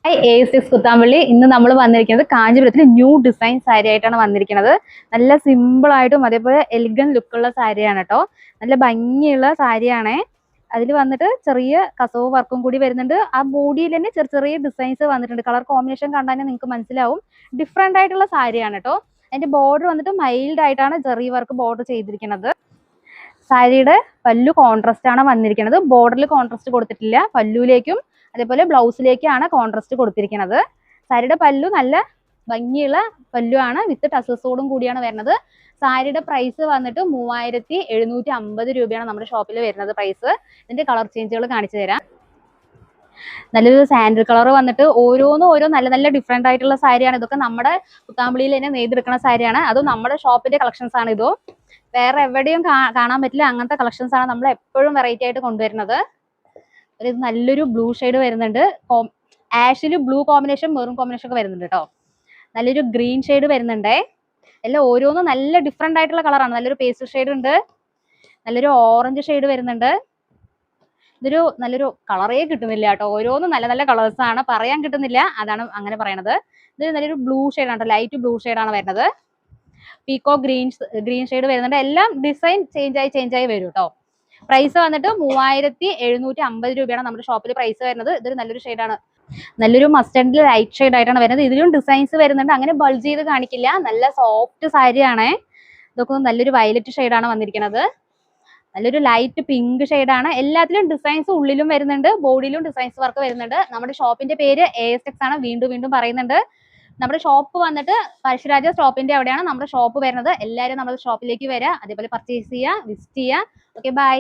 A6 Kuthampully ഇന്ന് നമ്മൾ വന്നിരിക്കുന്നത് കാഞ്ചീപുരത്തിൽ ന്യൂ ഡിസൈൻ സാരി ആയിട്ടാണ് വന്നിരിക്കുന്നത്. നല്ല സിമ്പിൾ ആയിട്ടും അതേപോലെ എലിഗന്റ് ലുക്കുള്ള സാരിയാണ് കേട്ടോ. നല്ല ഭംഗിയുള്ള സാരിയാണേ. അതിൽ വന്നിട്ട് ചെറിയ കസവ് വർക്കും കൂടി വരുന്നുണ്ട്. ആ ബോഡിയിൽ തന്നെ ചെറിയ ചെറിയ ഡിസൈൻസ് വന്നിട്ടുണ്ട്. കളർ കോമ്പിനേഷൻ കണ്ടാൽ നിങ്ങൾക്ക് മനസ്സിലാവും. ഡിഫറെന്റ് ആയിട്ടുള്ള സാരിയാണ് കേട്ടോ. അതിന്റെ ബോർഡർ വന്നിട്ട് മൈൽഡ് ആയിട്ടാണ് ചെറിയ വർക്ക് ബോർഡർ ചെയ്തിരിക്കുന്നത്. സാരിയുടെ പല്ലു കോൺട്രാസ്റ്റ് ആണ് വന്നിരിക്കുന്നത്. ബോർഡറിൽ കോൺട്രാസ്റ്റ് കൊടുത്തിട്ടില്ല. പല്ലുവിലേക്കും അതേപോലെ ബ്ലൗസിലേക്കാണ് കോൺട്രാസ്റ്റ് കൊടുത്തിരിക്കുന്നത്. സാരിയുടെ പല്ലു നല്ല ഭംഗിയുള്ള പല്ലു ആണ്, വിത്ത് ടസൽസോടും കൂടിയാണ് വരുന്നത്. സാരിയുടെ പ്രൈസ് വന്നിട്ട് 3750 രൂപയാണ് നമ്മുടെ ഷോപ്പിൽ വരുന്നത് പ്രൈസ്. ഇതിന്റെ കളർ ചേഞ്ചുകൾ കാണിച്ചു തരാം. നല്ലൊരു സാൻഡിൽ കളർ വന്നിട്ട് ഓരോന്നും ഓരോ നല്ല നല്ല ഡിഫറെന്റ് ആയിട്ടുള്ള സാരിയാണ്. ഇതൊക്കെ നമ്മുടെ കുത്താമ്പള്ളിയിൽ തന്നെ നെയ്തെടുക്കുന്ന സാരിയാണ്. അതും നമ്മുടെ ഷോപ്പിന്റെ കളക്ഷൻസ് ആണ്. ഇതോ വേറെ എവിടെയും കാണാൻ പറ്റില്ല. അങ്ങനത്തെ കളക്ഷൻസ് ആണ് നമ്മൾ എപ്പോഴും വെറൈറ്റി ആയിട്ട് കൊണ്ടുവരുന്നത്. ഇത് നല്ലൊരു ബ്ലൂ ഷെയ്ഡ് വരുന്നുണ്ട്. ആഷിൽ ബ്ലൂ കോമ്പിനേഷൻ, മെറൂൺ കോമ്പിനേഷൻ ഒക്കെ വരുന്നുണ്ട് കേട്ടോ. നല്ലൊരു ഗ്രീൻ ഷെയ്ഡ് വരുന്നുണ്ടേ. എല്ലാം ഓരോന്നും നല്ല ഡിഫറെന്റ് ആയിട്ടുള്ള കളറാണ്. നല്ലൊരു പേസ്റ്റൽ ഷെയ്ഡ് ഉണ്ട്. നല്ലൊരു ഓറഞ്ച് ഷെയ്ഡ് വരുന്നുണ്ട്. ഇതൊരു നല്ലൊരു കളറേ കിട്ടുന്നില്ല കേട്ടോ. ഓരോന്നും നല്ല നല്ല കളേഴ്സ് ആണ്, പറയാൻ കിട്ടുന്നില്ല, അതാണ് അങ്ങനെ പറയണത്. ഇത് നല്ലൊരു ബ്ലൂ ഷെയ്ഡാണ്, ലൈറ്റ് ബ്ലൂ ഷെയ്ഡാണ് വരുന്നത്. പീക്കോ ഗ്രീൻ ഷെയ്ഡ് വരുന്നുണ്ട്. എല്ലാം ഡിസൈൻ ചേഞ്ച് ആയി വരും കേട്ടോ. പ്രൈസ് വന്നിട്ട് 3750 രൂപയാണ് നമ്മുടെ ഷോപ്പിൽ പ്രൈസ് വരുന്നത്. ഇതൊരു നല്ലൊരു ഷെയ്ഡാണ്. നല്ലൊരു മസ്റ്റർഡിൽ ലൈറ്റ് ഷെയ്ഡ് ആയിട്ടാണ് വരുന്നത്. ഇതിലും ഡിസൈൻസ് വരുന്നുണ്ട്. അങ്ങനെ ബൾജ് ചെയ്ത് കാണിക്കില്ല. നല്ല സോഫ്റ്റ് സാരിയാണേ. ഇതൊക്കെ നല്ലൊരു വയലറ്റ് ഷെയ്ഡാണ് വന്നിരിക്കുന്നത്. നല്ലൊരു ലൈറ്റ് പിങ്ക് ഷെയ്ഡാണ്. എല്ലാത്തിലും ഡിസൈൻസ് ഉള്ളിലും വരുന്നുണ്ട്, ബോഡിയിലും ഡിസൈൻസ് വർക്ക് വരുന്നുണ്ട്. നമ്മുടെ ഷോപ്പിന്റെ പേര് ASX ആണ്. വീണ്ടും പറയുന്നുണ്ട്. നമ്മുടെ ഷോപ്പ് വന്നിട്ട് പഴശ്ശിരാജ സ്റ്റോപ്പിന്റെ അവിടെയാണ് നമ്മുടെ ഷോപ്പ് വരുന്നത്. എല്ലാവരും നമ്മുടെ ഷോപ്പിലേക്ക് വരിക, അതേപോലെ പർച്ചേസ് ചെയ്യുക, വിസിറ്റ് ചെയ്യുക. Okay, by.